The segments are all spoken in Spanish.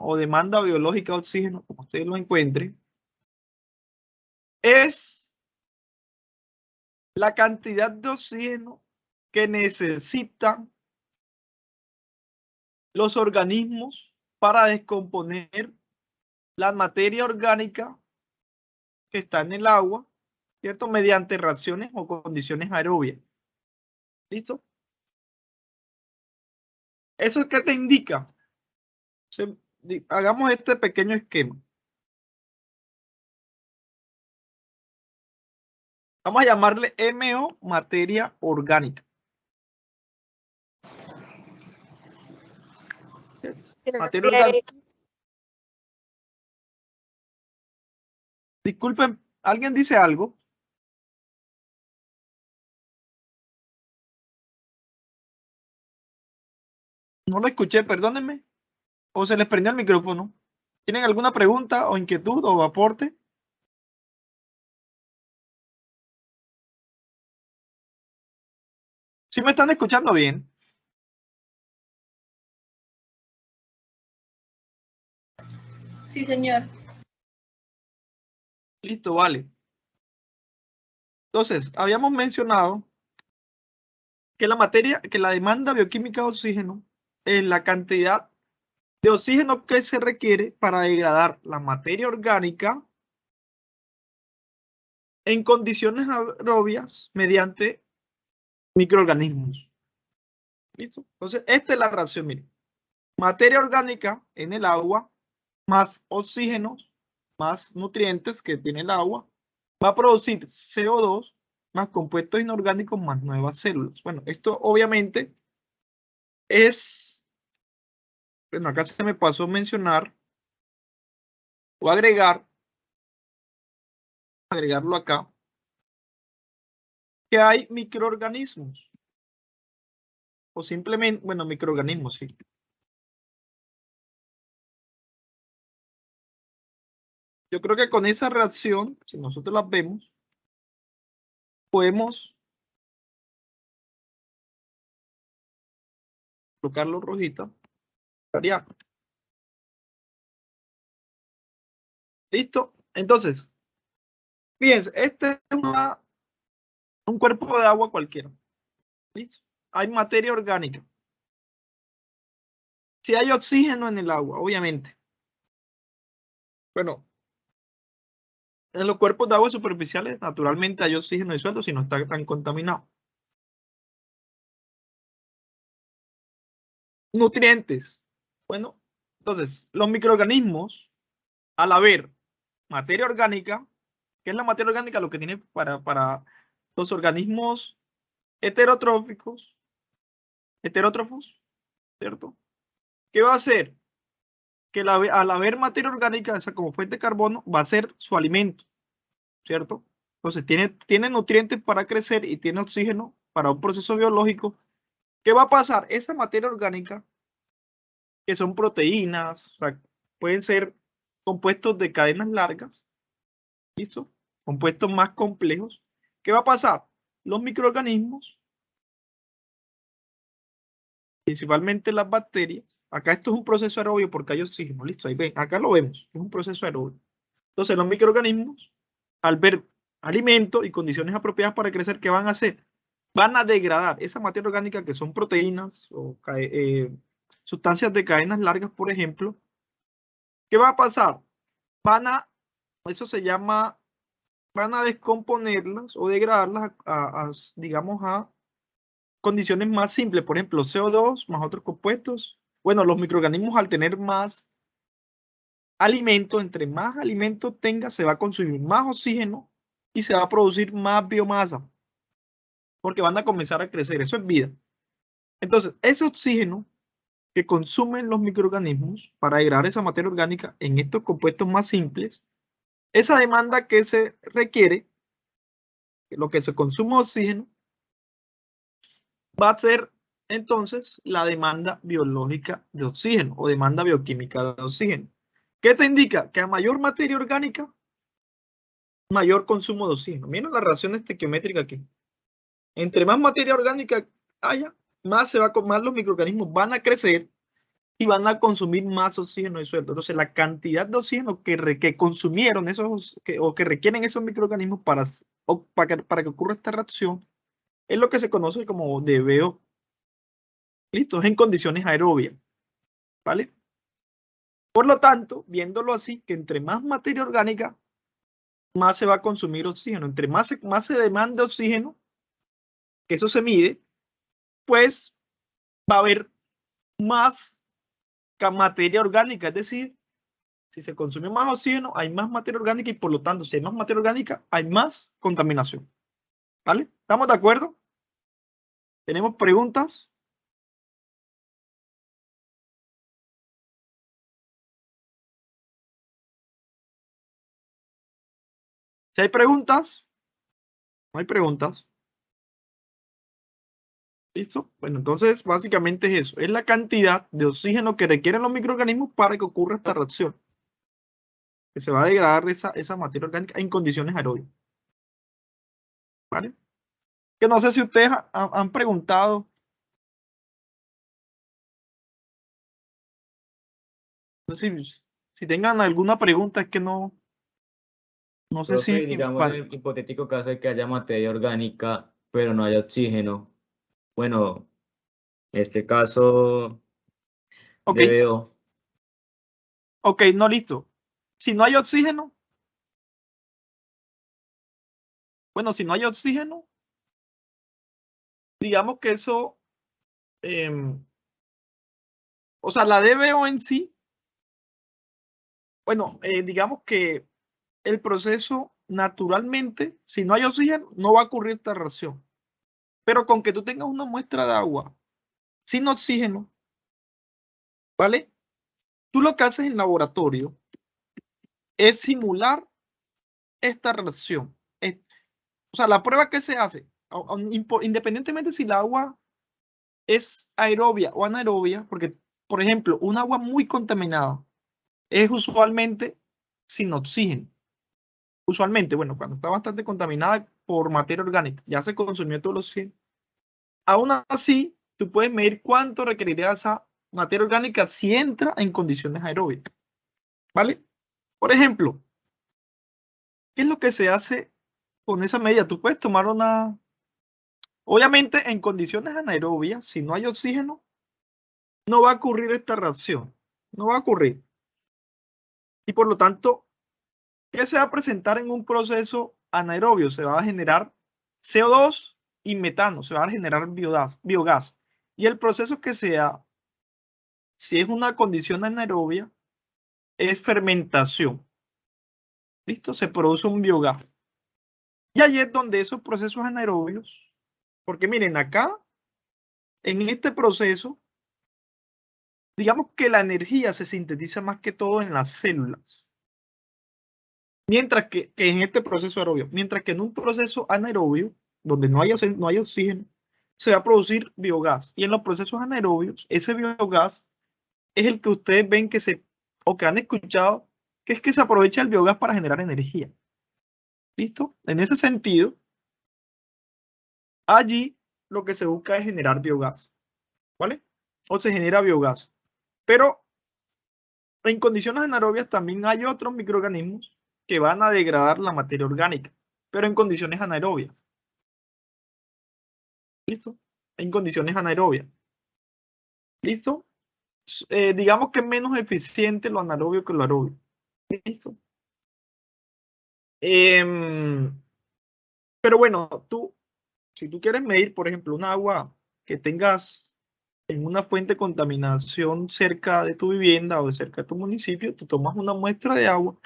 o demanda biológica de oxígeno, como ustedes lo encuentren, es la cantidad de oxígeno que necesitan los organismos para descomponer la materia orgánica que está en el agua, ¿cierto? Mediante reacciones o condiciones aerobias. ¿Listo? ¿Eso es qué te indica? Hagamos este pequeño esquema. Vamos a llamarle MO, materia orgánica. Materia orgánica. Disculpen, ¿alguien dice algo? No lo escuché, perdónenme. ¿O se les prendió el micrófono? ¿Tienen alguna pregunta o inquietud o aporte? ¿Sí me están escuchando bien? Sí, señor. Listo, vale. Entonces, habíamos mencionado que la demanda bioquímica de oxígeno es la cantidad de oxígeno que se requiere para degradar la materia orgánica en condiciones aerobias mediante microorganismos. ¿Listo? Entonces, esta es la reacción, miren. Materia orgánica en el agua más oxígenos más nutrientes que tiene el agua va a producir CO2 más compuestos inorgánicos más nuevas células. Bueno, esto obviamente es, bueno, acá se me pasó a mencionar o agregarlo acá, que hay microorganismos o simplemente, bueno, microorganismos, sí. Yo creo que con esa reacción, si nosotros las vemos, podemos colocarlo rojita. ¿Listo? Entonces, fíjense, este es un cuerpo de agua cualquiera. ¿Listo? Hay materia orgánica. Si hay oxígeno en el agua, obviamente. Bueno, en los cuerpos de agua superficiales, naturalmente hay oxígeno disuelto si no está tan contaminado. Nutrientes. Bueno, entonces, los microorganismos, al haber materia orgánica, ¿qué es la materia orgánica? Lo que tiene para los organismos heterótrofos, ¿cierto? ¿Qué va a hacer? Que al haber materia orgánica, esa como fuente de carbono, va a ser su alimento, ¿cierto? Entonces tiene nutrientes para crecer y tiene oxígeno para un proceso biológico. ¿Qué va a pasar? Esa materia orgánica, que son proteínas, o sea, pueden ser compuestos de cadenas largas, ¿listo? Compuestos más complejos. ¿Qué va a pasar? Los microorganismos, principalmente las bacterias, acá esto es un proceso aerobio porque hay oxígeno, listo, ahí ven, acá lo vemos, es un proceso aerobio. Entonces los microorganismos, al ver alimento y condiciones apropiadas para crecer, ¿qué van a hacer? Van a degradar esa materia orgánica que son proteínas o sustancias de cadenas largas, por ejemplo. ¿Qué va a pasar? Eso se llama, van a descomponerlas o degradarlas digamos, a condiciones más simples, por ejemplo, CO2 más otros compuestos. Bueno, los microorganismos al tener más alimento, entre más alimento tenga, se va a consumir más oxígeno y se va a producir más biomasa, porque van a comenzar a crecer, eso es vida. Entonces, ese oxígeno que consumen los microorganismos para degradar esa materia orgánica en estos compuestos más simples, esa demanda que se requiere, lo que se consume oxígeno, va a ser entonces la demanda biológica de oxígeno o demanda bioquímica de oxígeno. ¿Qué te indica? Que a mayor materia orgánica, mayor consumo de oxígeno. Miren la relación estequiométrica aquí. Entre más materia orgánica haya, más los microorganismos van a crecer y van a consumir más oxígeno de suelo. Entonces, la cantidad de oxígeno que consumieron o que requieren esos microorganismos para que ocurra esta reacción es lo que se conoce como DBO. ¿Listo? Es en condiciones aerobias. ¿Vale? Por lo tanto, viéndolo así, que entre más materia orgánica, más se va a consumir oxígeno. Entre más se demanda oxígeno, que eso se mide, pues va a haber más materia orgánica. Es decir, si se consume más oxígeno, hay más materia orgánica y por lo tanto, si hay más materia orgánica, hay más contaminación. ¿Vale? ¿Estamos de acuerdo? ¿Tenemos preguntas? Si hay preguntas, no hay preguntas. ¿Listo? Bueno, entonces básicamente es eso. Es la cantidad de oxígeno que requieren los microorganismos para que ocurra esta reacción. Que se va a degradar esa materia orgánica en condiciones aerobias. ¿Vale? Que no sé si ustedes han preguntado. No sé si tengan alguna pregunta, es que no sé Profe, si... digamos en el hipotético caso de que haya materia orgánica, pero no haya oxígeno. Bueno, en este caso, Ok, DBO. ok, no, listo. Si no hay oxígeno, bueno, si no hay oxígeno, digamos que eso, o sea, la DBO en sí, bueno, digamos que el proceso naturalmente, si no hay oxígeno, no va a ocurrir esta reacción. Pero con que tú tengas una muestra de agua sin oxígeno, ¿vale? Tú lo que haces en laboratorio es simular esta reacción. O sea, la prueba que se hace, independientemente si el agua es aerobia o anaerobia, porque, por ejemplo, un agua muy contaminada es usualmente sin oxígeno. Usualmente, bueno, cuando está bastante contaminada por materia orgánica, ya se consumió todo el oxígeno. Aún así, tú puedes medir cuánto requeriría esa materia orgánica si entra en condiciones aerobias. ¿Vale? Por ejemplo, ¿qué es lo que se hace con esa medida? Tú puedes tomar una... Obviamente, en condiciones anaerobias, si no hay oxígeno, no va a ocurrir esta reacción. No va a ocurrir. Y por lo tanto, ¿qué se va a presentar en un proceso anaerobio? Se va a generar CO2 y metano. Se va a generar biogás. Y el proceso que sea, si es una condición anaerobia, es fermentación. ¿Listo? Se produce un biogás. Y ahí es donde esos procesos anaerobios, porque miren, acá, en este proceso, digamos que la energía se sintetiza más que todo en las células. Mientras que en este proceso aerobio, mientras que en un proceso anaerobio, donde no hay oxígeno, se va a producir biogás. Y en los procesos anaerobios, ese biogás es el que ustedes ven o que han escuchado, que es que se aprovecha el biogás para generar energía. ¿Listo? En ese sentido, allí lo que se busca es generar biogás. ¿Vale? O se genera biogás. Pero en condiciones anaerobias también hay otros microorganismos que van a degradar la materia orgánica, pero en condiciones anaerobias. ¿Listo? En condiciones anaerobias. ¿Listo? Digamos que es menos eficiente lo anaerobio que lo aerobio. ¿Listo? Pero bueno, si tú quieres medir, por ejemplo, un agua que tengas en una fuente de contaminación cerca de tu vivienda o cerca de tu municipio, tú tomas una muestra de agua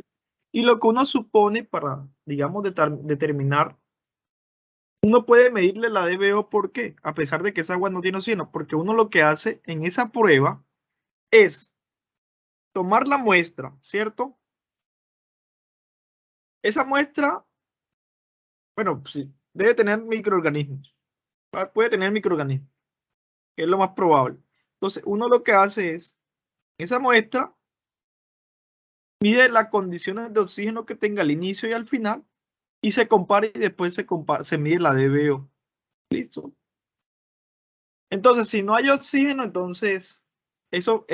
y lo que uno supone para, digamos, determinar, uno puede medirle la DBO, ¿por qué? A pesar de que esa agua no tiene oxígeno, porque uno lo que hace en esa prueba es tomar la muestra, ¿cierto? Esa muestra, bueno, sí, debe tener microorganismos, puede tener microorganismos, que es lo más probable. Entonces, uno lo que hace es, esa muestra mide las condiciones de oxígeno que tenga al inicio y al final, y se compara y después se mide la DBO. ¿Listo? Entonces, si no hay oxígeno, entonces Esto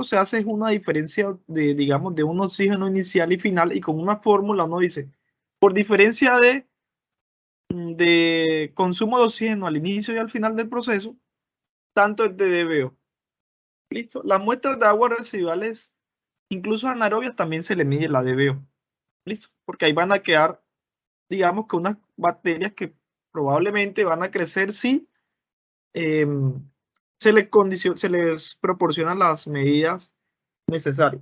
se hace es una diferencia de, digamos, de un oxígeno inicial y final, y con una fórmula uno dice, por diferencia de consumo de oxígeno al inicio y al final del proceso, tanto es de DBO. ¿Listo? Las muestras de aguas residuales, incluso anaerobias, también se le mide la DBO. ¿Listo? Porque ahí van a quedar, digamos, que unas bacterias que probablemente van a crecer si se les proporcionan las medidas necesarias.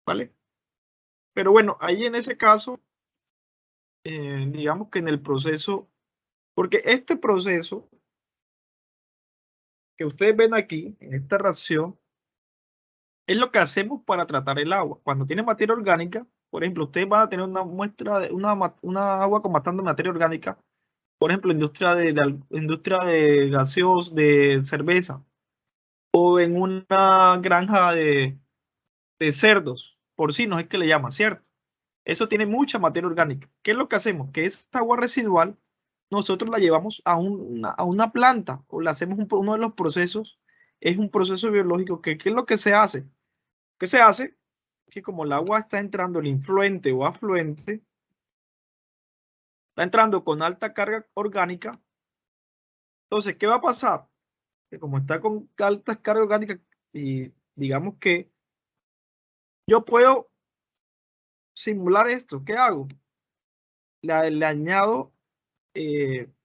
¿Vale? Pero bueno, ahí en ese caso, digamos que en el proceso, porque este proceso que ustedes ven aquí, en esta reacción, es lo que hacemos para tratar el agua. Cuando tiene materia orgánica, por ejemplo, ustedes van a tener una muestra de una agua con bastante materia orgánica, por ejemplo, industria de gaseos, de cerveza, o en una granja de cerdos, porcinos es que le llaman, ¿cierto? Eso tiene mucha materia orgánica. ¿Qué es lo que hacemos? Que esta agua residual nosotros la llevamos a una planta o le hacemos uno de los procesos, es un proceso biológico que ¿qué es lo que se hace? ¿Qué se hace? Que como el agua está entrando el influente o afluente, está entrando con alta carga orgánica, entonces, ¿qué va a pasar? Que como está con altas cargas orgánicas y digamos que yo puedo simular esto, ¿qué hago? Le añado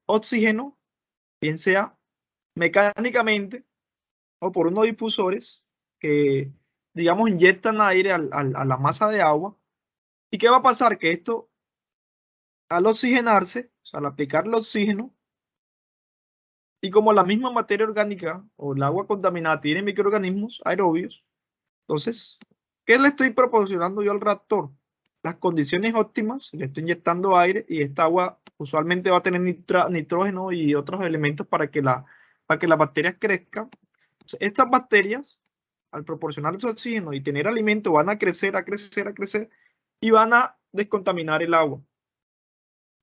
oxígeno, bien sea mecánicamente o por unos difusores que, digamos, inyectan aire a la masa de agua. ¿Y qué va a pasar? Que esto, al oxigenarse, o sea, al aplicar el oxígeno, y como la misma materia orgánica o el agua contaminada tiene microorganismos aerobios, entonces, ¿qué le estoy proporcionando yo al reactor? Las condiciones óptimas, le estoy inyectando aire y esta agua usualmente va a tener nitrógeno y otros elementos para que las bacterias crezcan. Entonces, estas bacterias, al proporcionarles oxígeno y tener alimento, van a crecer y van a descontaminar el agua.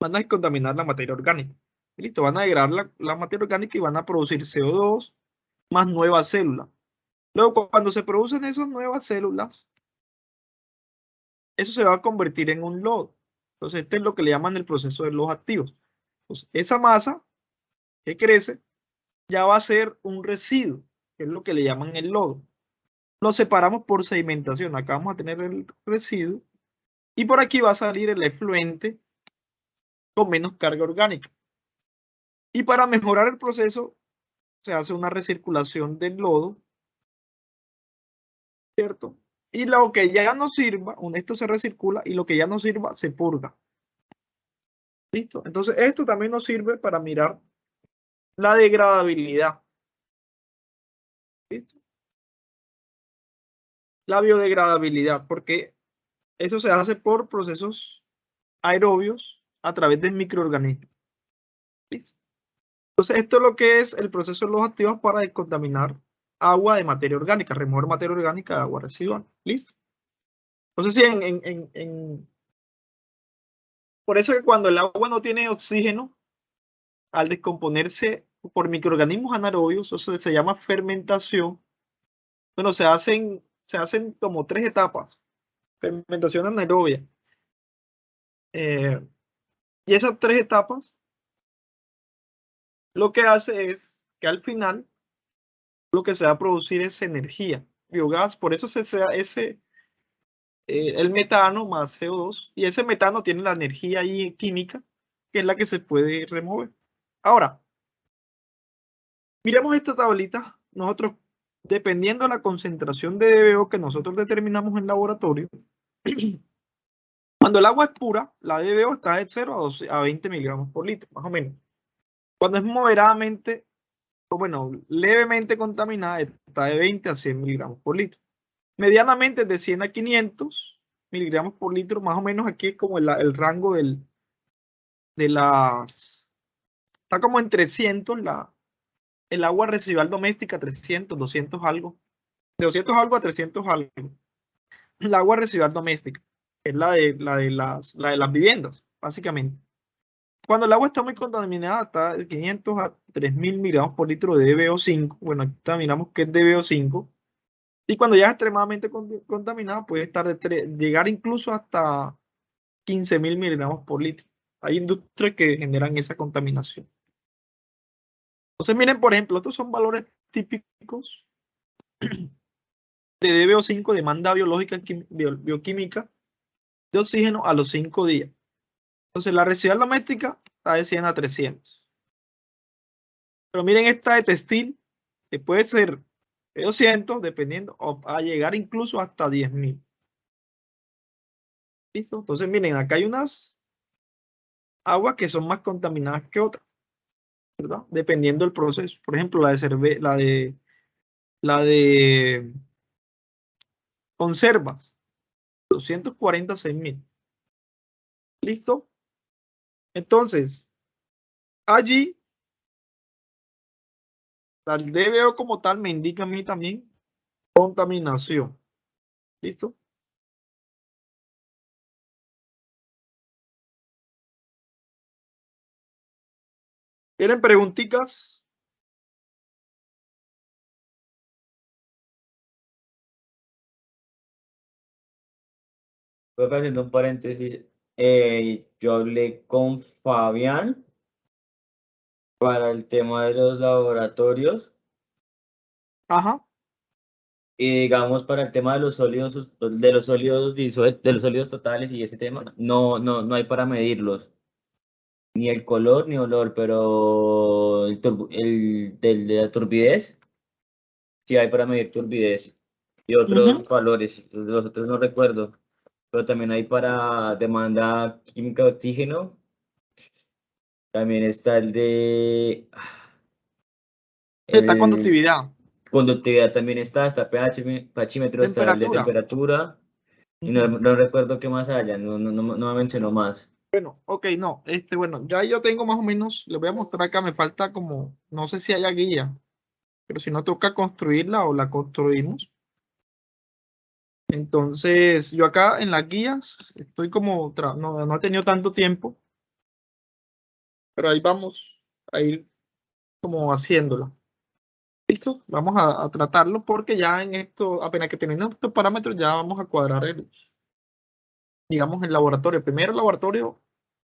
Van a descontaminar la materia orgánica. ¿Listo? Van a degradar la materia orgánica y van a producir CO2 más nuevas células. Luego, cuando se producen esas nuevas células, eso se va a convertir en un lodo. Entonces, este es lo que le llaman el proceso de los activos. Entonces, esa masa que crece ya va a ser un residuo, que es lo que le llaman el lodo. Lo separamos por sedimentación. Acá vamos a tener el residuo y por aquí va a salir el efluente con menos carga orgánica. Y para mejorar el proceso, se hace una recirculación del lodo, ¿cierto? Y lo que ya no sirva, esto se recircula y lo que ya no sirva se purga. ¿Listo? Entonces, esto también nos sirve para mirar la degradabilidad. ¿Listo? La biodegradabilidad, porque eso se hace por procesos aerobios a través de microorganismos. ¿Listo? Entonces, esto es lo que es el proceso de los activos para descontaminar agua de materia orgánica, remover materia orgánica de agua residual. ¿Listo? Entonces, sí, por eso que cuando el agua no tiene oxígeno, al descomponerse por microorganismos anaerobios, eso se llama fermentación. Bueno, se hacen como 3 etapas. Fermentación anaerobia. Y esas 3 etapas lo que hace es que al final lo que se va a producir es energía, biogás. Por eso el metano más CO2, y ese metano tiene la energía ahí química, que es la que se puede remover. Ahora, miremos esta tablita. Nosotros, dependiendo de la concentración de DBO que nosotros determinamos en laboratorio, cuando el agua es pura, la DBO está de 0 a 20 miligramos por litro, más o menos. Cuando es moderadamente, o bueno, levemente contaminada, está de 20 a 100 miligramos por litro. Medianamente de 100 a 500 miligramos por litro, más o menos aquí es como el rango está como en 300 el agua residual doméstica, 300, 200 algo, de 200 algo a 300 algo. El agua residual doméstica, que es la de las viviendas, básicamente. Cuando el agua está muy contaminada, está de 500 a 3000 miligramos por litro de DBO5. Bueno, aquí miramos que es DBO5. Y cuando ya es extremadamente contaminada, puede llegar incluso hasta 15.000 miligramos por litro. Hay industrias que generan esa contaminación. Entonces, miren, por ejemplo, estos son valores típicos de DBO5, demanda biológica, bioquímica de oxígeno a los 5 días. Entonces, la residual doméstica está de 100 a 300. Pero miren esta de textil, que puede ser de 200, dependiendo, o a llegar incluso hasta 10.000. ¿Listo? Entonces, miren, acá hay unas aguas que son más contaminadas que otras, ¿verdad? Dependiendo del proceso. Por ejemplo, la de conservas, 246.000. ¿Listo? Entonces, allí, el DBO como tal me indica a mí también contaminación. ¿Listo? ¿Tienen preguntitas? Profe, haciendo un paréntesis, yo hablé con Fabián para el tema de los laboratorios Ajá. y digamos para el tema de los sólidos de los sólidos totales y ese tema, no hay para medirlos, ni el color ni olor, pero de la turbidez, sí hay para medir turbidez y otros valores, los otros no recuerdo, pero también hay para demanda química de oxígeno. También está el de Está el conductividad, conductividad también está pachímetro, está el de temperatura. temperatura, y no recuerdo qué más haya, no me mencionó más. Bueno, ok, no, bueno, ya yo tengo más o menos, les voy a mostrar acá, me falta como, no sé si haya guía, pero si no toca construirla o la construimos. Entonces, yo acá en las guías estoy como, no he tenido tanto tiempo, pero ahí vamos a ir como haciéndola. ¿Listo? Vamos a tratarlo porque ya en esto, apenas que tenemos estos parámetros, ya vamos a cuadrar digamos, el laboratorio. Primero el laboratorio,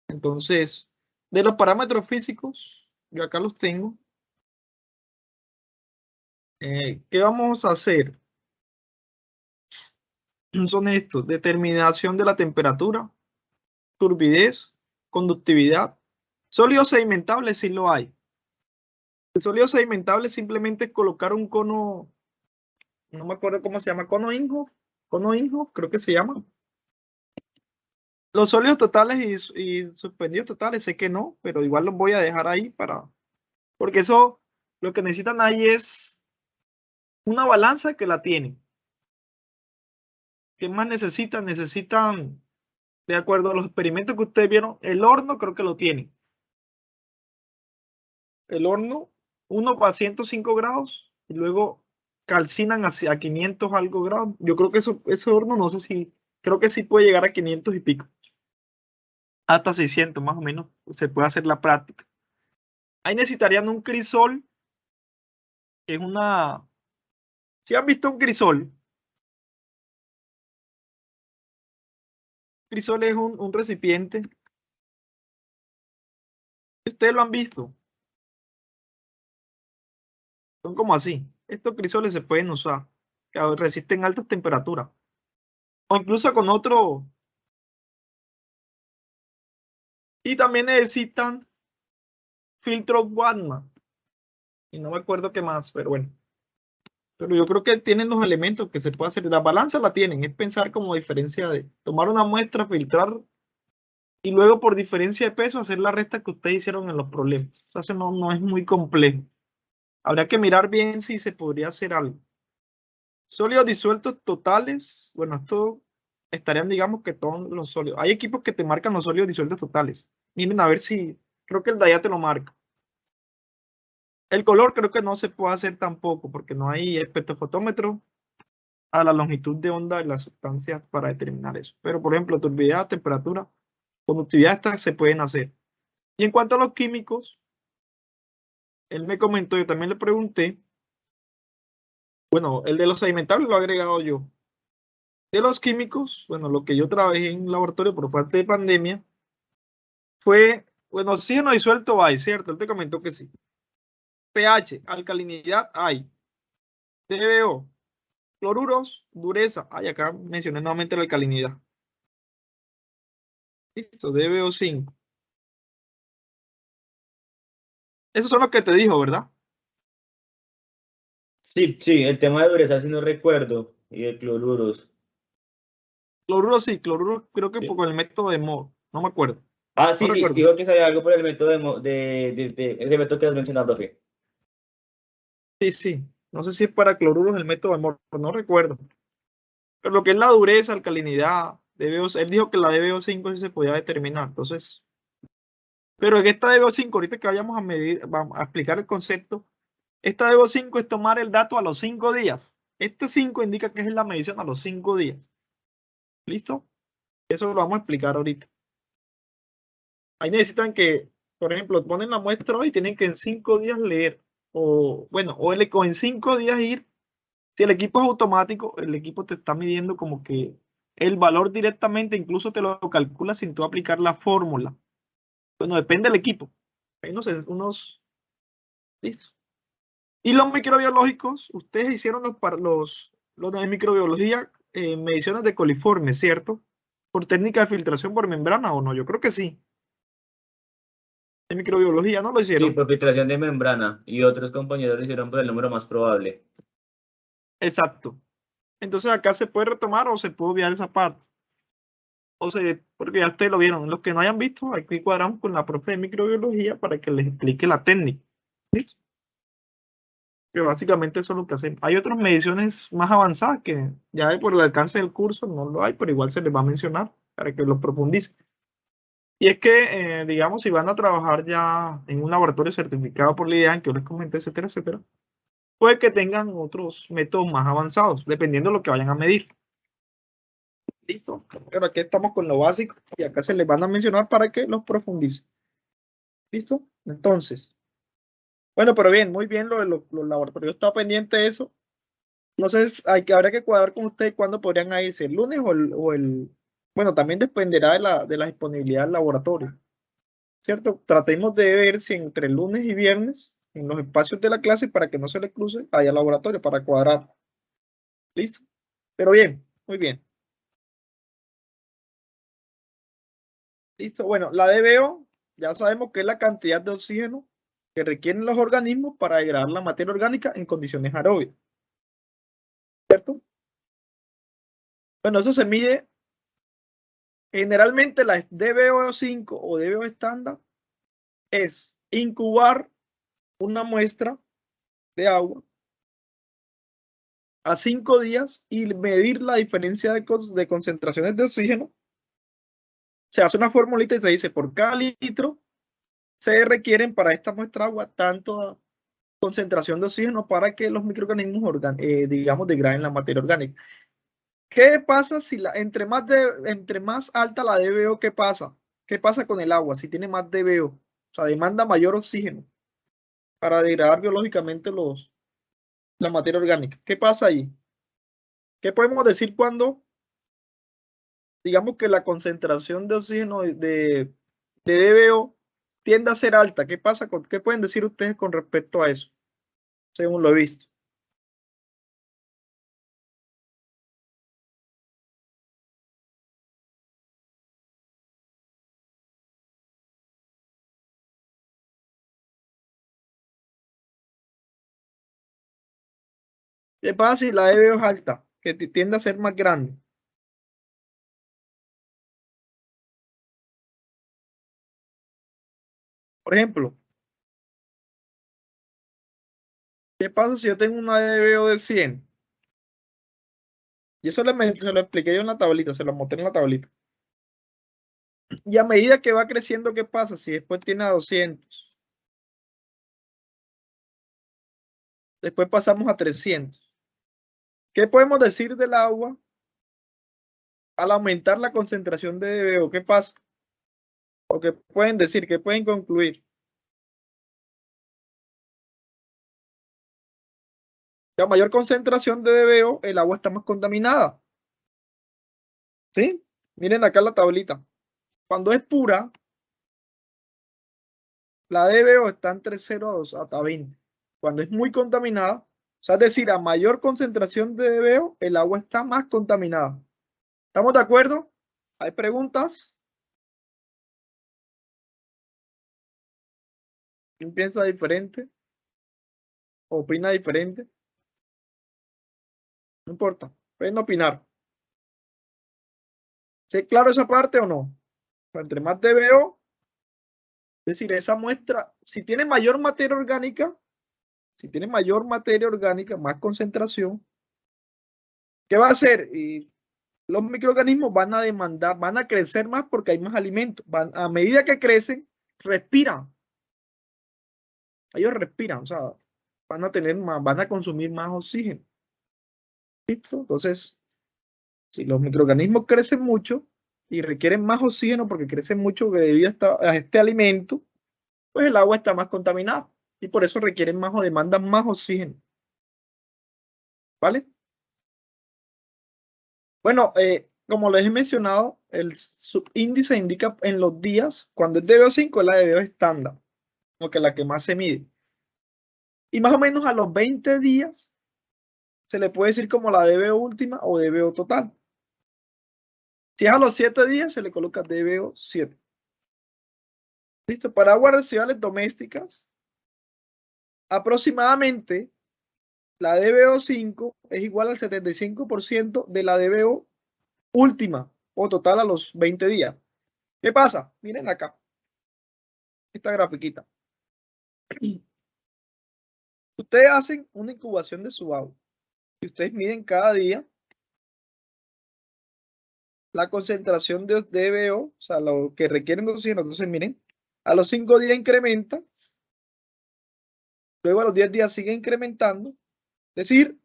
entonces, de los parámetros físicos, yo acá los tengo. ¿Qué vamos a hacer? Son estos: determinación de la temperatura, turbidez, conductividad. Sólido sedimentable sí lo hay. El sólido sedimentable simplemente es colocar un cono, no me acuerdo cómo se llama, cono Inhofe, creo que se llama. Los sólidos totales y suspendidos totales sé que no, pero igual los voy a dejar ahí porque eso, lo que necesitan ahí es una balanza que la tienen. ¿Qué más necesitan? Necesitan, de acuerdo a los experimentos que ustedes vieron, el horno creo que lo tienen. El horno, uno a 105 grados y luego calcinan hacia 500 algo grados. Yo creo que ese horno, no sé si, creo que sí puede llegar a 500 y pico. Hasta 600 más o menos, se puede hacer la práctica. Ahí necesitarían un crisol, que es una... ¿Sí han visto un crisol? Crisol es un recipiente. Ustedes lo han visto. Son como así. Estos crisoles se pueden usar, que resisten altas temperaturas. O incluso con otro. Y también necesitan filtros Whatman. Y no me acuerdo qué más, pero bueno. Pero yo creo que tienen los elementos que se puede hacer. La balanza la tienen. Es pensar como diferencia de tomar una muestra, filtrar y luego por diferencia de peso hacer la resta que ustedes hicieron en los problemas. Entonces no es muy complejo. Habría que mirar bien si se podría hacer algo. Sólidos disueltos totales. Bueno, esto estarían, digamos, que todos los sólidos. Hay equipos que te marcan los sólidos disueltos totales. Miren a ver si, creo que el DIA te lo marca. El color creo que no se puede hacer tampoco porque no hay espectrofotómetro a la longitud de onda de las sustancias para determinar eso. Pero, por ejemplo, turbidez, temperatura, conductividad, estas se pueden hacer. Y en cuanto a los químicos, él me comentó, yo también le pregunté, Bueno, el de los sedimentables lo he agregado yo. De los químicos, bueno, lo que yo trabajé en laboratorio por parte de pandemia fue, bueno, oxígeno disuelto hay, ¿cierto? Él te comentó que sí. pH, alcalinidad hay. DBO, cloruros, dureza. Ay, acá mencioné nuevamente la alcalinidad. Listo, DBO5. Esos son los que te dijo, ¿verdad? Sí, sí, el tema de dureza sí no recuerdo, y de cloruros. Cloruro sí, cloruro creo que Sí. por el método de Moore, no me acuerdo. Ah, No sí, sí, recuerdo. dijo que sabía algo por el método ese método que has mencionado, profe. Sí, sí. No sé si es para cloruros el método de Moore, no recuerdo. Pero lo que es la dureza, alcalinidad, DBO, él dijo que la DBO5 sí se podía determinar. Entonces, pero en esta DBO5, ahorita que vayamos a medir, vamos a explicar el concepto, esta DBO5 es tomar el dato a los 5 días. Este 5 indica que es la medición a los 5 días. ¿Listo? Eso lo vamos a explicar ahorita. Ahí necesitan que, por ejemplo, ponen la muestra hoy y tienen que en 5 días leer. O bueno, o en 5 días ir. Si el equipo es automático, el equipo te está midiendo como que el valor directamente, incluso te lo calcula sin tú aplicar la fórmula. Bueno, depende del equipo. Hay unos, listo. Y los microbiológicos, ustedes hicieron los de microbiología, mediciones de coliformes, ¿cierto? Por técnica de filtración por membrana o no, yo creo que sí. En microbiología no lo Sí, hicieron. por filtración de membrana, y otros compañeros lo hicieron por el número más probable. Exacto. Entonces acá se puede retomar o se puede obviar esa parte. O sea, porque ya ustedes lo vieron. Los que no hayan visto, aquí cuadramos con la profe de microbiología para que les explique la técnica. ¿Listo? Que básicamente eso es lo que hacemos. Hay otras mediciones más avanzadas que ya por el alcance del curso no lo hay, pero igual se les va a mencionar para que lo profundicen. Y es que, digamos, si van a trabajar ya en un laboratorio certificado por la IDEAN, que yo les comenté, etcétera, etcétera, puede que tengan otros métodos más avanzados, dependiendo de lo que vayan a medir. ¿Listo? Pero aquí estamos con lo básico y acá se les van a mencionar para que los profundicen. ¿Listo? Entonces, bueno, pero bien, muy bien lo de los laboratorios. Está pendiente de eso. No sé, habría que cuadrar con ustedes cuándo podrían irse, el lunes bueno, también dependerá de la disponibilidad del laboratorio, ¿cierto? Tratemos de ver si entre lunes y viernes, en los espacios de la clase, para que no se les cruce, haya laboratorio para cuadrar. ¿Listo? Pero bien, muy bien. Listo. Bueno, la DBO, ya sabemos que es la cantidad de oxígeno que requieren los organismos para degradar la materia orgánica en condiciones aerobias. ¿Cierto? Bueno, eso se mide generalmente la DBO5 o DBO estándar es incubar una muestra de agua a 5 días y medir la diferencia de concentraciones de oxígeno. Se hace una formulita y se dice por cada litro se requieren para esta muestra de agua tanto concentración de oxígeno para que los microorganismos, digamos, degraden la materia orgánica. ¿Qué pasa si entre más alta la DBO, qué pasa? ¿Qué pasa con el agua si tiene más DBO? O sea, demanda mayor oxígeno para degradar biológicamente la materia orgánica. ¿Qué pasa ahí? ¿Qué podemos decir cuando, digamos que la concentración de oxígeno de DBO tiende a ser alta? ¿Qué pasa qué pueden decir ustedes con respecto a eso? Según lo he visto. ¿Qué pasa si la DBO es alta? Que tiende a ser más grande. Por ejemplo, ¿qué pasa si yo tengo una DBO de 100? Y eso se lo expliqué yo en la tablita, se lo monté en la tablita. Y a medida que va creciendo, ¿qué pasa? Si después tiene a 200, después pasamos a 300. ¿Qué podemos decir del agua al aumentar la concentración de DBO? ¿Qué pasa? ¿O qué pueden decir? ¿Qué pueden concluir? A mayor concentración de DBO, el agua está más contaminada. ¿Sí? Miren acá la tablita. Cuando es pura, la DBO está entre 0 hasta 20. Cuando es muy contaminada, o sea, es decir, a mayor concentración de DBO, el agua está más contaminada. ¿Estamos de acuerdo? ¿Hay preguntas? ¿Quién piensa diferente? ¿Opina diferente? No importa, pueden opinar. ¿Sí, claro esa parte o no? Entre más DBO, es decir, esa muestra, si tiene mayor materia orgánica, más concentración, ¿qué va a hacer? Y los microorganismos van a demandar, van a crecer más porque hay más alimento. A medida que crecen, respiran. Ellos respiran, o sea, van a tener más, van a consumir más oxígeno. ¿Listo? Entonces, si los microorganismos crecen mucho y requieren más oxígeno porque crecen mucho debido a este alimento, pues el agua está más contaminada y por eso requieren más o demandan más oxígeno. ¿Vale? Bueno, como les he mencionado, el subíndice indica en los días, cuando es DBO5 es la DBO estándar, o que la que más se mide. Y más o menos a los 20 días se le puede decir como la DBO última o DBO total. Si es a los 7 días, se le coloca DBO 7. Listo, para aguas residuales domésticas, aproximadamente la DBO 5 es igual al 75% de la DBO última o total a los 20 días. ¿Qué pasa? Miren acá, esta grafiquita. Ustedes hacen una incubación de su agua y ustedes miden cada día la concentración de DBO, o sea, lo que requieren de oxígeno. Entonces, miren, a los 5 días incrementa, luego a los 10 días sigue incrementando. Es decir,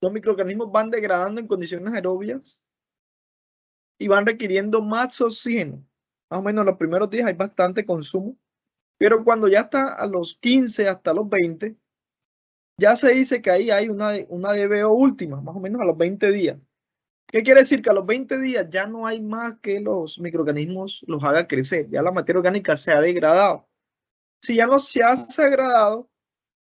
los microorganismos van degradando en condiciones aerobias y van requiriendo más oxígeno. Más o menos en los primeros días hay bastante consumo, pero cuando ya está a los 15 hasta los 20, ya se dice que ahí hay una DBO última, más o menos a los 20 días. ¿Qué quiere decir? Que a los 20 días ya no hay más que los microorganismos los haga crecer, ya la materia orgánica se ha degradado. Si ya no se ha degradado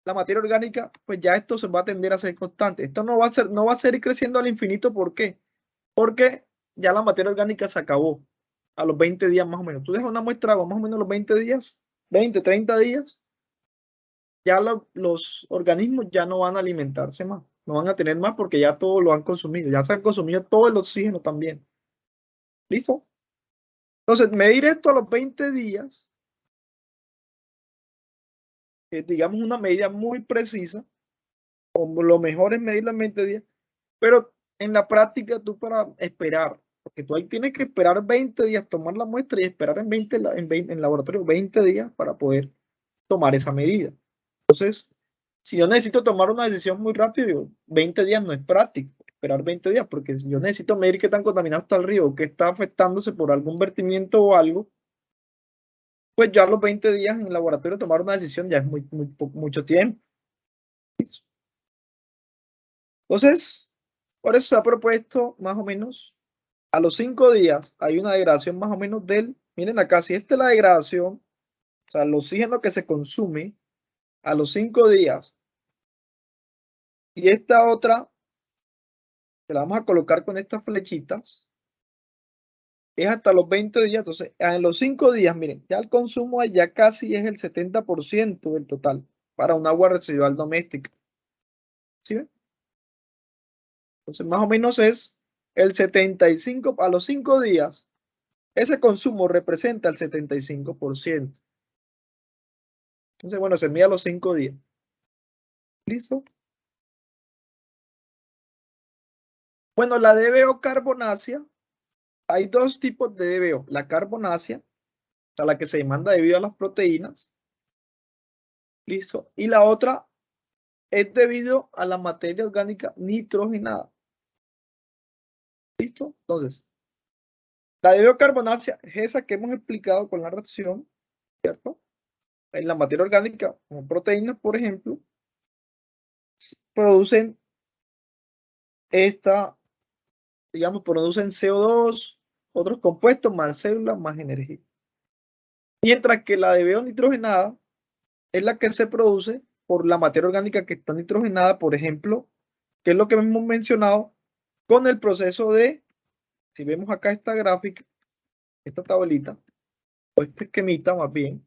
la materia orgánica, pues ya esto se va a tender a ser constante. Esto no va a ser creciendo al infinito. ¿Por qué? Porque ya la materia orgánica se acabó a los 20 días más o menos. Tú dejas una muestra más o menos a los 20 días, 20, 30 días, ya los organismos ya no van a alimentarse más, no van a tener más porque ya todo lo han consumido, ya se han consumido todo el oxígeno también. ¿Listo? Entonces, medir esto a los 20 días, es, digamos, una medida muy precisa, o lo mejor es medirlo en 20 días, pero en la práctica tú para esperar, porque tú ahí tienes que esperar 20 días, tomar la muestra y esperar en laboratorio 20 días para poder tomar esa medida. Entonces, si yo necesito tomar una decisión muy rápido, 20 días no es práctico, esperar 20 días, porque si yo necesito medir qué tan contaminado está el río, qué está afectándose por algún vertimiento o algo, pues ya a los 20 días en el laboratorio tomar una decisión ya es mucho tiempo. Entonces, por eso se ha propuesto más o menos a los 5 días hay una degradación más o menos miren acá, si esta es la degradación, o sea, el oxígeno que se consume a los 5 días y esta otra, que la vamos a colocar con estas flechitas, es hasta los 20 días. Entonces, en los 5 días, miren, ya el consumo ya casi es el 70% del total para un agua residual doméstica. ¿Sí ven? Entonces, más o menos es el 75, a los 5 días, ese consumo representa el 75%. Entonces, bueno, se mide a los 5 días. ¿Listo? Bueno, la DBO carbonácea, hay dos tipos de DBO. La carbonácea, o sea, la que se demanda debido a las proteínas. ¿Listo? Y la otra es debido a la materia orgánica nitrogenada. ¿Listo? Entonces, la DBO carbonácea es esa que hemos explicado con la reacción, ¿cierto? En la materia orgánica, como proteínas, por ejemplo, producen digamos, producen CO2, otros compuestos, más células, más energía. Mientras que la DBO nitrogenada es la que se produce por la materia orgánica que está nitrogenada, por ejemplo, que es lo que hemos mencionado con el proceso de, si vemos acá esta gráfica, esta tablita, o este esquemita más bien,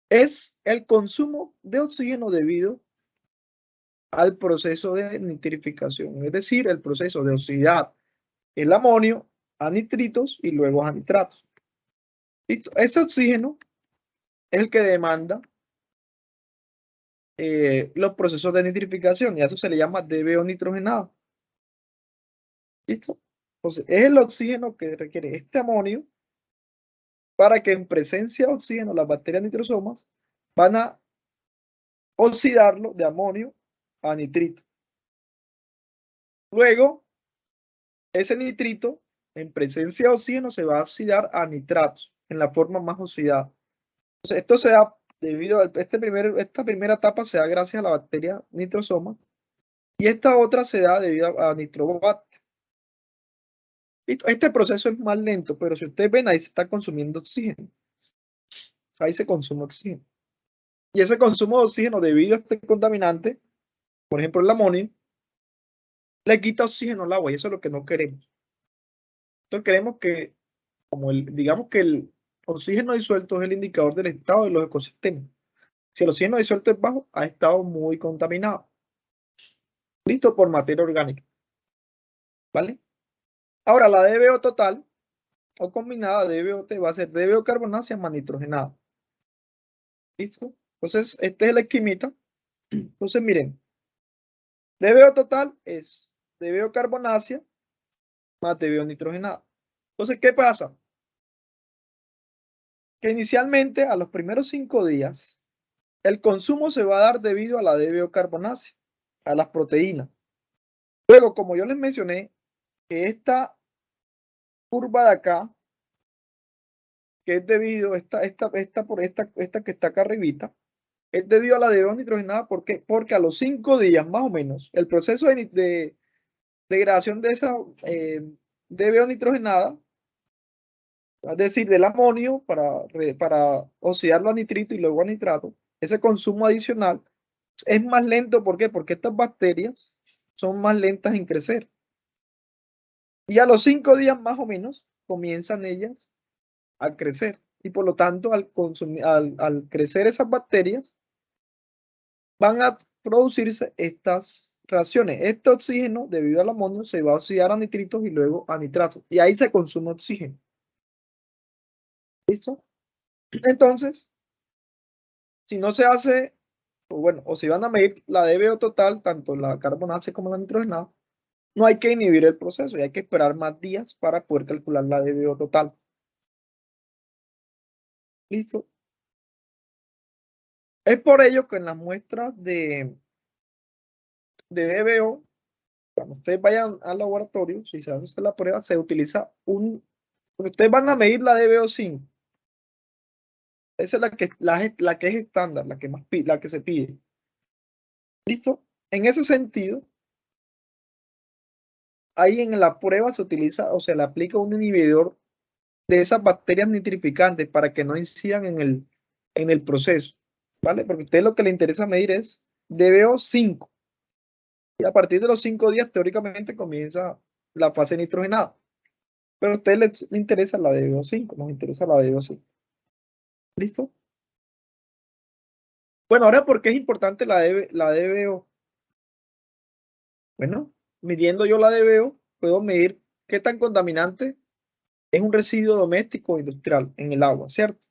es el consumo de oxígeno debido al proceso de nitrificación, es decir, el proceso de oxidar el amonio a nitritos y luego a nitratos. ¿Listo? Ese oxígeno es el que demanda los procesos de nitrificación y a eso se le llama DBO nitrogenado. ¿Listo? Entonces, es el oxígeno que requiere este amonio para que en presencia de oxígeno las bacterias nitrosomas van a oxidarlo de amonio a nitrito. Luego, ese nitrito en presencia de oxígeno se va a oxidar a nitratos en la forma más oxidada. Entonces, esto se da debido a esta primera etapa se da gracias a la bacteria nitrosoma y esta otra se da debido a nitrobacter. Este proceso es más lento, pero si ustedes ven ahí se está consumiendo oxígeno. Ahí se consume oxígeno. Y ese consumo de oxígeno debido a este contaminante, por ejemplo el amonio, le quita oxígeno al agua y eso es lo que no queremos. Entonces queremos que, digamos que el oxígeno disuelto es el indicador del estado de los ecosistemas. Si el oxígeno disuelto es bajo, ha estado muy contaminado. Listo, por materia orgánica. ¿Vale? Ahora la DBO total o combinada DBOT va a ser DBO carbonácea más nitrogenada. ¿Listo? Entonces, este es el esquemita. Entonces, miren, DBO total es DBO carbonácea más DBO nitrogenada. Entonces, ¿qué pasa? Que inicialmente, a los primeros 5 días, el consumo se va a dar debido a la DBO carbonácea, a las proteínas. Luego, como yo les mencioné, que esta curva de acá, que es debido a esta que está acá arribita, es debido a la DBO nitrogenada. ¿Por qué? Porque a los 5 días, más o menos, el proceso de degradación de esa DBO nitrogenada, es decir, del amonio para oxidarlo a nitrito y luego a nitrato, ese consumo adicional es más lento. ¿Por qué? Porque estas bacterias son más lentas en crecer. Y a los 5 días más o menos comienzan ellas a crecer. Y por lo tanto, al crecer esas bacterias, van a producirse estas reacciones. Este oxígeno, debido al amonio, se va a oxidar a nitritos y luego a nitratos. Y ahí se consume oxígeno. ¿Listo? Entonces, si no se hace, o si van a medir la DBO total, tanto la carbonácea como la nitrogenada, no hay que inhibir el proceso y hay que esperar más días para poder calcular la DBO total. ¿Listo? Es por ello que en las muestras de DBO, cuando ustedes vayan al laboratorio, si se hace la prueba, se utiliza ustedes van a medir la DBO5. Esa es la que es estándar, la que se pide. ¿Listo? En ese sentido, ahí en la prueba se utiliza o se le aplica un inhibidor de esas bacterias nitrificantes para que no incidan en el proceso, ¿vale? Porque a usted lo que le interesa medir es DBO5. Y a partir de los 5 días, teóricamente, comienza la fase nitrogenada. Pero a usted le interesa la DBO5, nos interesa la DBO5. ¿Listo? Bueno, ahora, ¿por qué es importante la DBO? Bueno, midiendo yo la DBO, puedo medir qué tan contaminante es un residuo doméstico o industrial en el agua, ¿cierto?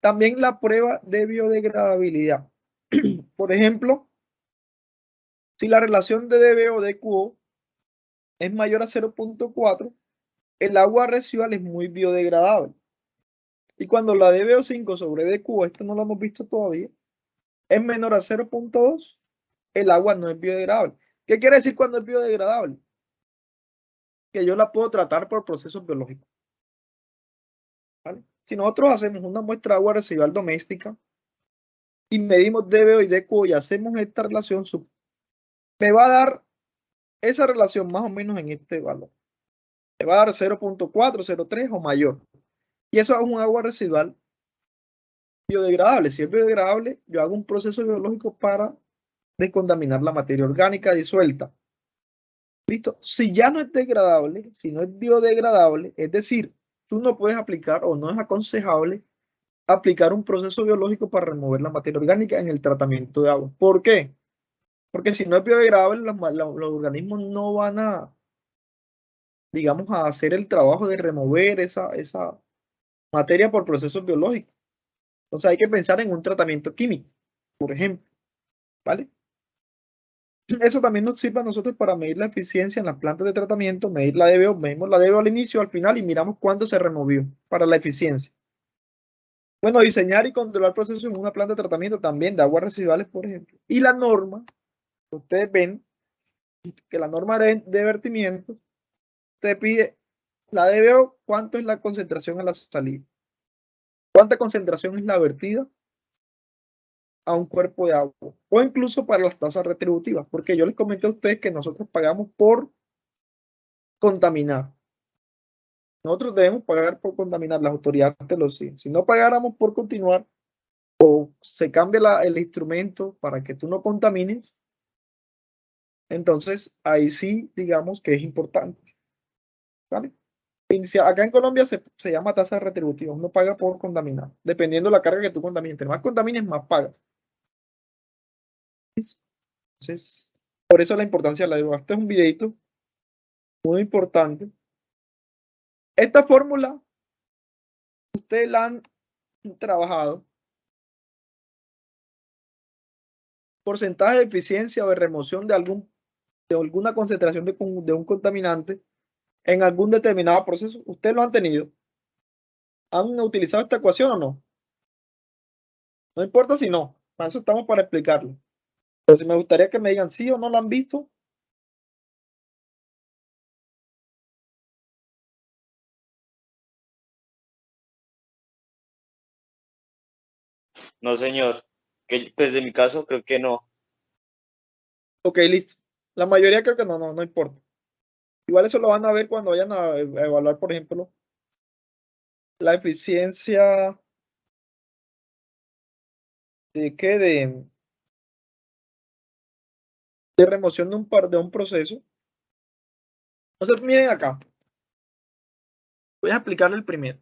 También la prueba de biodegradabilidad. Por ejemplo, si la relación de DBO de QO es mayor a 0.4, el agua residual es muy biodegradable. Y cuando la DBO5 sobre DQO, esto no lo hemos visto todavía, es menor a 0.2, el agua no es biodegradable. ¿Qué quiere decir cuando es biodegradable? Que yo la puedo tratar por procesos biológicos. ¿Vale? Si nosotros hacemos una muestra de agua residual doméstica y medimos DBO y DQO y hacemos esta relación, me va a dar esa relación más o menos en este valor. Me va a dar 0.403 o mayor. Y eso es un agua residual biodegradable. Si es biodegradable, yo hago un proceso biológico para descontaminar la materia orgánica disuelta. ¿Listo? Si ya no es degradable, si no es biodegradable, es decir, tú no puedes aplicar o no es aconsejable aplicar un proceso biológico para remover la materia orgánica en el tratamiento de agua. ¿Por qué? Porque si no es biodegradable, los organismos no van a, digamos, a hacer el trabajo de remover esa materia por procesos biológicos. Entonces hay que pensar en un tratamiento químico, por ejemplo, ¿vale? Eso también nos sirve a nosotros para medir la eficiencia en las plantas de tratamiento, medir la DBO, medimos la DBO al inicio, al final y miramos cuánto se removió para la eficiencia. Bueno, diseñar y controlar procesos en una planta de tratamiento también de aguas residuales, por ejemplo. Y la norma, ustedes ven que la norma de vertimiento te pide la DBO, cuánto es la concentración a la salida, cuánta concentración es la vertida a un cuerpo de agua, o incluso para las tasas retributivas, porque yo les comenté a ustedes que nosotros pagamos por contaminar. Nosotros debemos pagar por contaminar, las autoridades te lo siguen. Si no pagáramos por continuar, o se cambia el instrumento para que tú no contamines, entonces ahí sí, digamos que es importante. ¿Vale? Acá en Colombia se llama tasa retributiva, uno paga por contaminar, dependiendo de la carga que tú contamines. Entre más contamines, más pagas. Entonces, por eso la importancia de la DBO. Este es un videito muy importante. Esta fórmula, ustedes la han trabajado. Porcentaje de eficiencia o de remoción de alguna concentración de un contaminante en algún determinado proceso. ¿Ustedes lo han tenido? ¿Han utilizado esta ecuación o no? No importa si no, para eso estamos para explicarlo. Pero si me gustaría que me digan sí o no lo han visto. No, señor. Pues en mi caso creo que no. Ok, listo. La mayoría creo que no importa. Igual eso lo van a ver cuando vayan a evaluar, por ejemplo, la eficiencia de remoción de un proceso. Entonces, miren acá. Voy a explicarle el primero.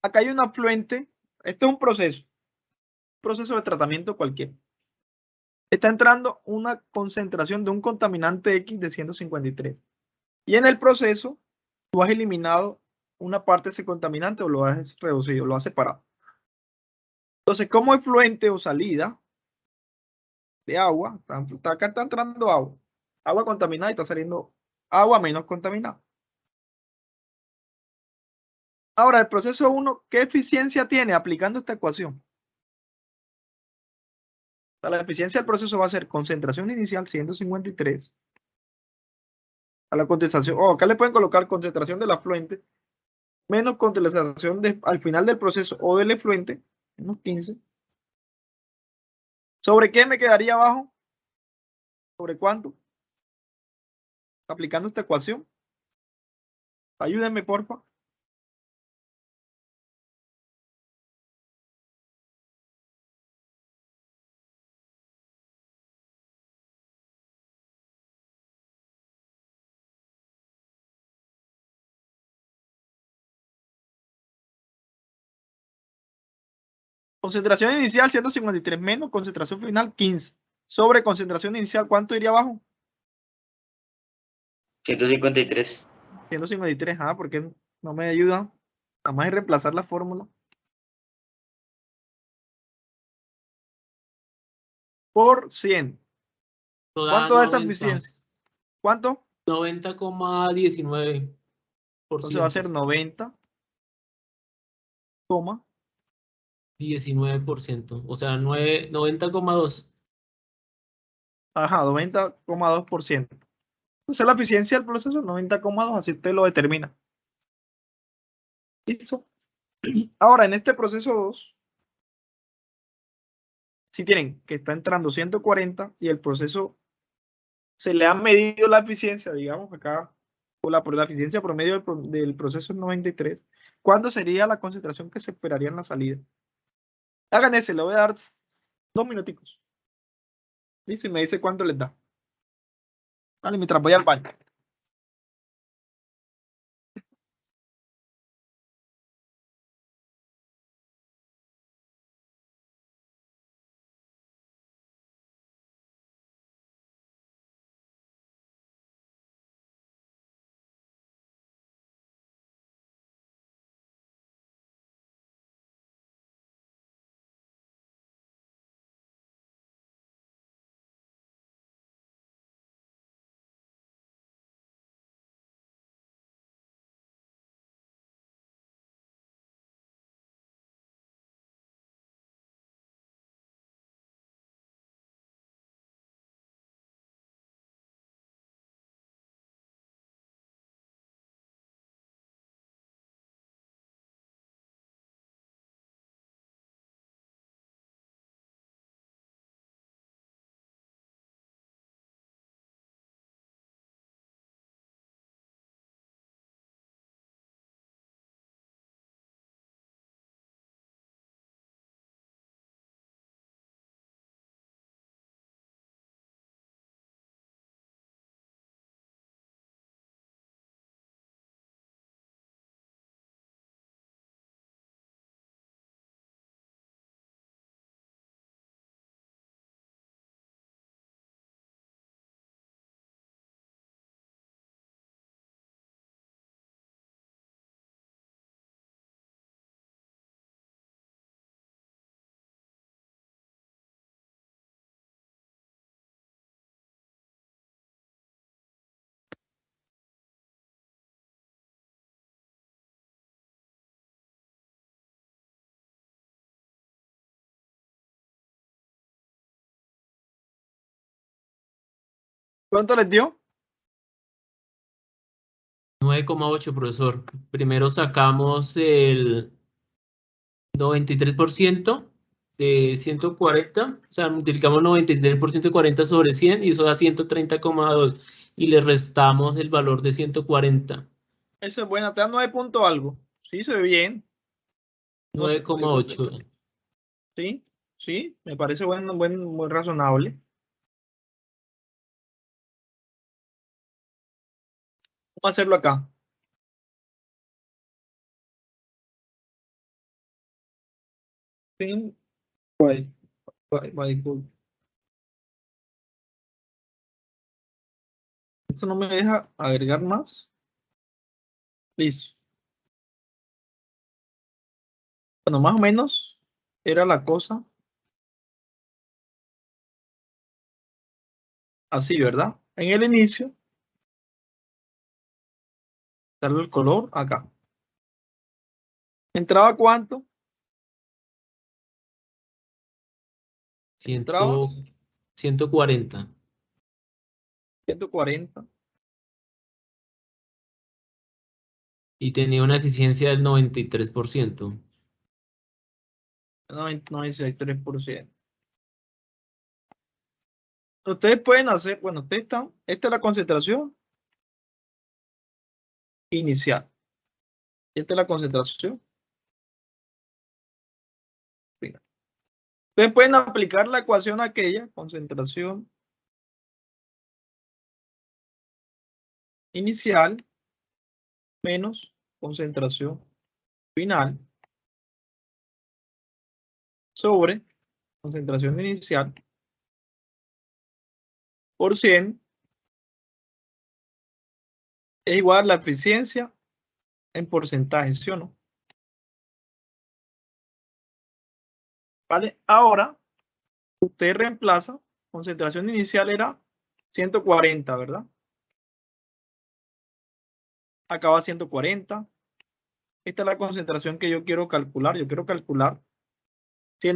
Acá hay un afluente. Este es un proceso de tratamiento cualquiera. Está entrando una concentración de un contaminante X de 153. Y en el proceso, tú has eliminado una parte de ese contaminante o lo has reducido, lo has separado. Entonces, como efluente o salida de agua, acá está entrando agua contaminada y está saliendo agua menos contaminada. Ahora, el proceso 1, ¿qué eficiencia tiene aplicando esta ecuación? La eficiencia del proceso va a ser concentración inicial 153. A la condensación, acá le pueden colocar concentración del afluente menos condensación al final del proceso o del efluente, menos 15. ¿Sobre qué me quedaría abajo? ¿Sobre cuánto? Aplicando esta ecuación. Ayúdenme, porfa. Concentración inicial 153 menos concentración final 15. Sobre concentración inicial, ¿cuánto iría abajo? 153. 153, porque no me ayuda. Nada más es reemplazar la fórmula. Por 100. ¿Cuánto es esa eficiencia? ¿Cuánto? 90,19%. Entonces va a ser 90, 19%. O sea, 90,2%. Ajá, 90,2%. Entonces la eficiencia del proceso es 90,2, así usted lo determina. ¿Listo? Ahora, en este proceso 2, si tienen que está entrando 140 y el proceso se le ha medido la eficiencia, digamos acá, por la eficiencia promedio del proceso es 93, ¿cuándo sería la concentración que se esperaría en la salida? Hagan ese, le voy a dar 2 minuticos. Listo, y me dice cuánto les da. Vale, mientras voy al baño. ¿Cuánto les dio? 9,8, profesor. Primero sacamos el 93% de 140, o sea, multiplicamos 93% de 40 sobre 100 y eso da 130,2 y le restamos el valor de 140. Eso es bueno, te da 9 punto algo. Sí, se ve bien. No sé, 9,8. Sí, sí, me parece muy razonable. Vamos a hacerlo acá. Sí, esto no me deja agregar más. Listo. Bueno, más o menos era la cosa así, ¿verdad? En el inicio, darle el color acá. ¿Entraba cuánto? Entraba 140. 140. Y tenía una eficiencia del 93%. 93%. Ustedes pueden hacer, bueno, ustedes están, esta es la concentración inicial. Esta es la concentración final. Ustedes pueden aplicar la ecuación aquella, concentración inicial menos concentración final sobre concentración inicial por 100 es igual a la eficiencia en porcentaje, ¿sí o no? ¿Vale? Ahora, usted reemplaza, concentración inicial era 140, ¿verdad? Acá va 140. Esta es la concentración que yo quiero calcular. Yo quiero calcular si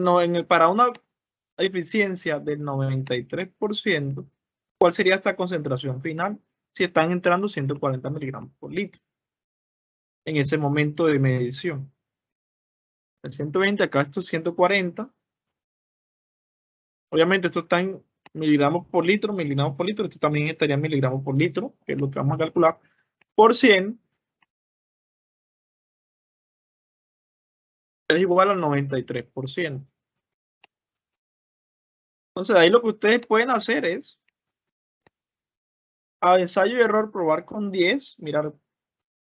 para una eficiencia del 93%, ¿cuál sería esta concentración final? Si están entrando 140 miligramos por litro en ese momento de medición. El 120, acá esto es 140. Obviamente esto está en miligramos por litro, esto también estaría en miligramos por litro, que es lo que vamos a calcular, por 100, es igual al 93%. Entonces, ahí lo que ustedes pueden hacer es, a ensayo y error, probar con 10, mirar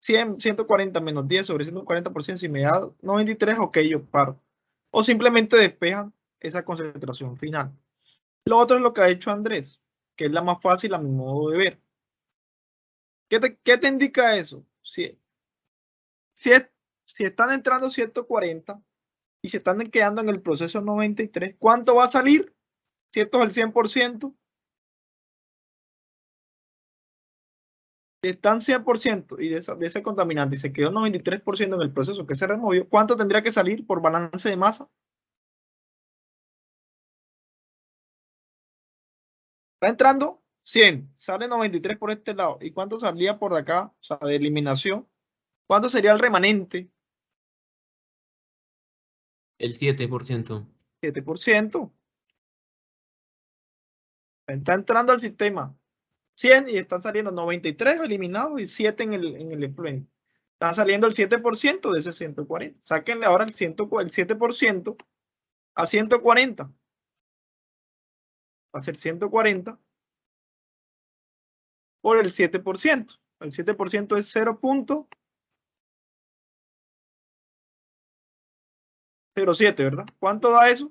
100, 140 menos 10 sobre 140%, si me da 93, ok, yo paro. O simplemente despejan esa concentración final. Lo otro es lo que ha hecho Andrés, que es la más fácil a mi modo de ver. ¿Qué te indica eso? Si están entrando 140 y se están quedando en el proceso 93, ¿cuánto va a salir? Si esto es el 100%, si están 100% y de ese contaminante y se quedó 93% en el proceso que se removió, ¿cuánto tendría que salir por balance de masa? Está entrando 100, sale 93 por este lado. ¿Y cuánto salía por acá? O sea, de eliminación. ¿Cuánto sería el remanente? El 7%. 7%. Está entrando al sistema 100 y están saliendo 93 eliminados y 7 en el efluente. Está saliendo el 7% de ese 140. Sáquenle ahora el 7% a 140. Va a ser 140 por el 7%. El 7% es 0.07, ¿verdad? ¿Cuánto da eso?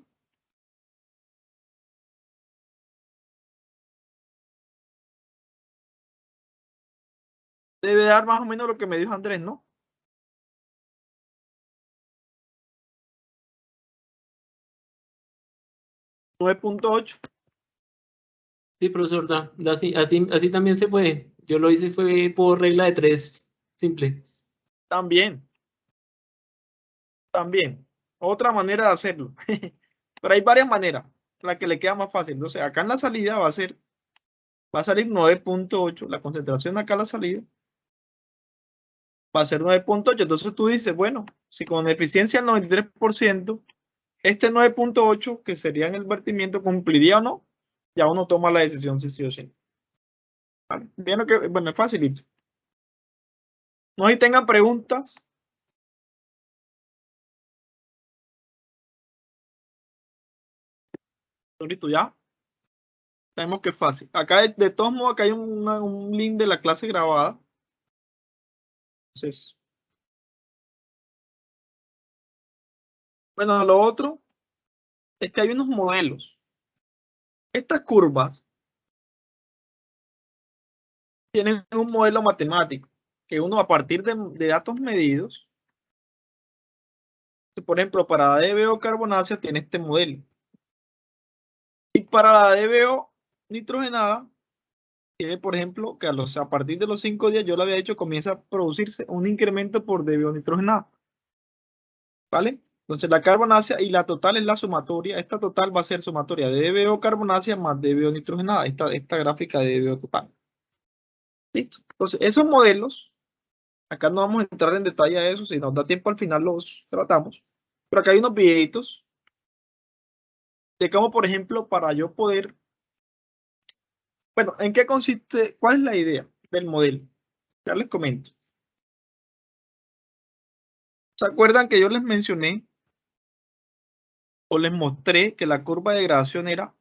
Debe dar más o menos lo que me dijo Andrés, ¿no? 9.8. Sí, profesor, así también se puede. Yo lo hice fue por regla de 3, simple. También. Otra manera de hacerlo. Pero hay varias maneras. La que le queda más fácil. Entonces, acá en la salida va a salir 9.8. La concentración acá en la salida va a ser 9.8. Entonces tú dices, bueno, si con eficiencia el 93%, este 9.8, que sería en el vertimiento, cumpliría o no, ya uno toma la decisión si sí o sí. ¿Vale? Bien, que, bueno, es facilito. No hay tengan preguntas. Ahorita ya. Sabemos que es fácil. Acá, de todos modos, acá hay un link de la clase grabada. Entonces, bueno, lo otro es que hay unos modelos. Estas curvas tienen un modelo matemático que uno a partir de datos medidos, por ejemplo, para la DBO carbonácea tiene este modelo. Y para la DBO nitrogenada, tiene, por ejemplo, que a partir de los 5 días, yo lo había dicho, comienza a producirse un incremento por DBO nitrogenada. ¿Vale? Entonces la carbonácea y la total es la sumatoria. Esta total va a ser sumatoria de DBO carbonácea más DBO nitrogenada. Esta gráfica de DBO total. Listo. Entonces esos modelos, acá no vamos a entrar en detalle a eso, si nos da tiempo al final los tratamos. Pero acá hay unos videitos de cómo, por ejemplo, para yo poder... Bueno, ¿en qué consiste? ¿Cuál es la idea del modelo? Ya les comento. ¿Se acuerdan que yo les mencioné o les mostré que la curva de gradación era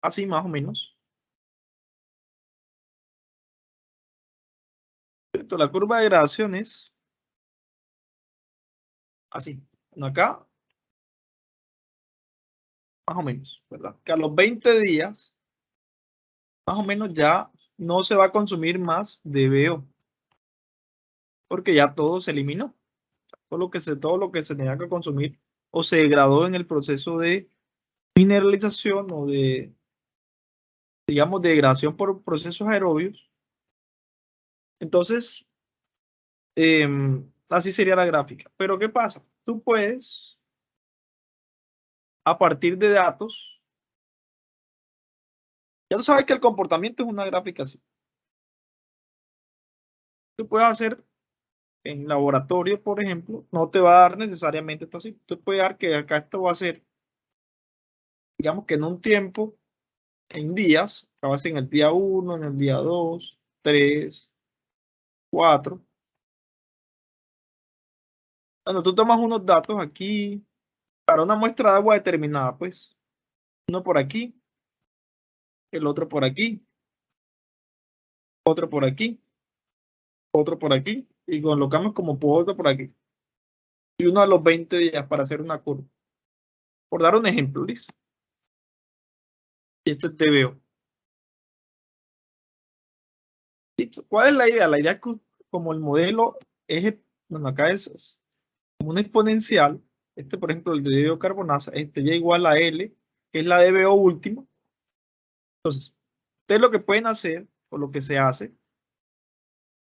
así más o menos? ¿Cierto? La curva de gradación es así. Bueno, acá, más o menos, ¿verdad? Que a los 20 días, más o menos ya no se va a consumir más DBO. Porque ya todo se eliminó. Todo lo que se tenía que consumir o se degradó en el proceso de mineralización o de, digamos, degradación por procesos aerobios. Entonces, así sería la gráfica. Pero ¿qué pasa? Tú puedes, a partir de datos, ya tú sabes que el comportamiento es una gráfica así. Tú puedes hacer en laboratorio, por ejemplo, no te va a dar necesariamente esto así. Tú puedes dar que acá esto va a ser, digamos que en un tiempo, en días, acá va a ser en el día 1, en el día 2, 3, 4. Cuando tú tomas unos datos aquí, para una muestra de agua determinada, pues, uno por aquí, el otro por aquí, otro por aquí, otro por aquí, y colocamos como otro por aquí. Y uno a los 20 días para hacer una curva. Por dar un ejemplo, ¿listo? Y esto es TVO. ¿Listo? ¿Cuál es la idea? La idea es que como el modelo es, bueno, acá es como una exponencial, este por ejemplo el de biocarbonaza, este ya igual a L, que es la DBO última. Entonces, ustedes lo que pueden hacer, o lo que se hace,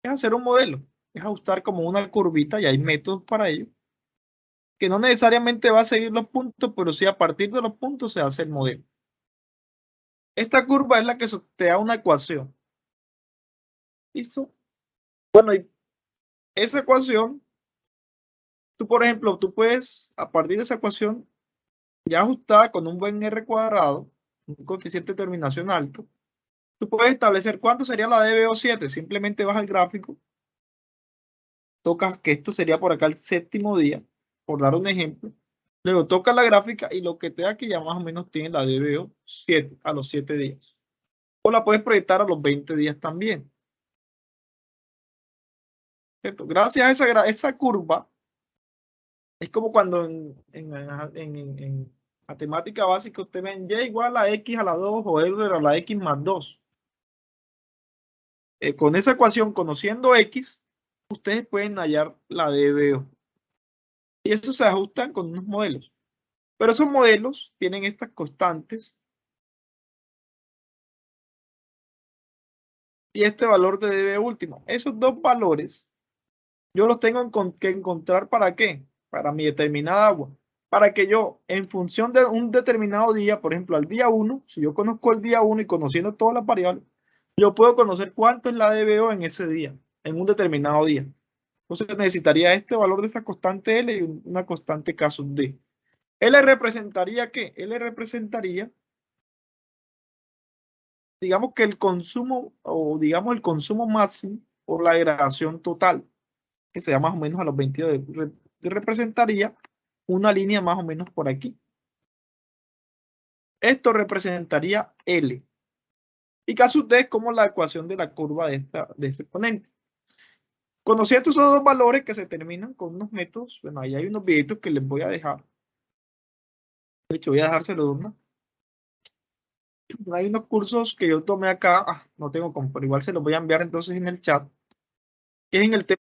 es hacer un modelo, es ajustar como una curvita, y hay métodos para ello, que no necesariamente va a seguir los puntos, pero sí a partir de los puntos se hace el modelo. Esta curva es la que te da una ecuación. ¿Listo? Bueno, y esa ecuación, tú por ejemplo, tú puedes, a partir de esa ecuación, ya ajustada con un buen R cuadrado, un coeficiente de terminación alto, tú puedes establecer cuánto sería la DBO7. Simplemente vas al gráfico, tocas que esto sería por acá el séptimo día, por dar un ejemplo. Luego tocas la gráfica y lo que te da que ya más o menos tiene la DBO7 a los 7 días. O la puedes proyectar a los 20 días también. ¿Cierto? Gracias a esa curva, es como cuando en matemática básica usted ven y igual a x a la 2 o r a la x más 2. Con esa ecuación, conociendo x, ustedes pueden hallar la DBO. Y eso se ajustan con unos modelos. Pero esos modelos tienen estas constantes. Y este valor de DBO último. Esos dos valores, yo los tengo que encontrar ¿para qué? Para mi determinada agua. Para que yo, en función de un determinado día, por ejemplo, al día 1, si yo conozco el día 1 y conociendo todas las variables, yo puedo conocer cuánto es la DBO en ese día, en un determinado día. Entonces necesitaría este valor de esta constante L y una constante K sub D. L representaría ¿qué? L representaría, digamos que el consumo, o digamos el consumo máximo por la degradación total, que sería más o menos a los 22. Representaría una línea más o menos por aquí. Esto representaría L. Y K sub D es como la ecuación de la curva de ese exponente. Conociendo esos dos valores que se terminan con unos métodos, bueno, ahí hay unos videitos que les voy a dejar. De hecho, voy a dejárselo, ¿no? Hay unos cursos que yo tomé acá, no tengo como, pero igual se los voy a enviar entonces en el chat, que es en el tema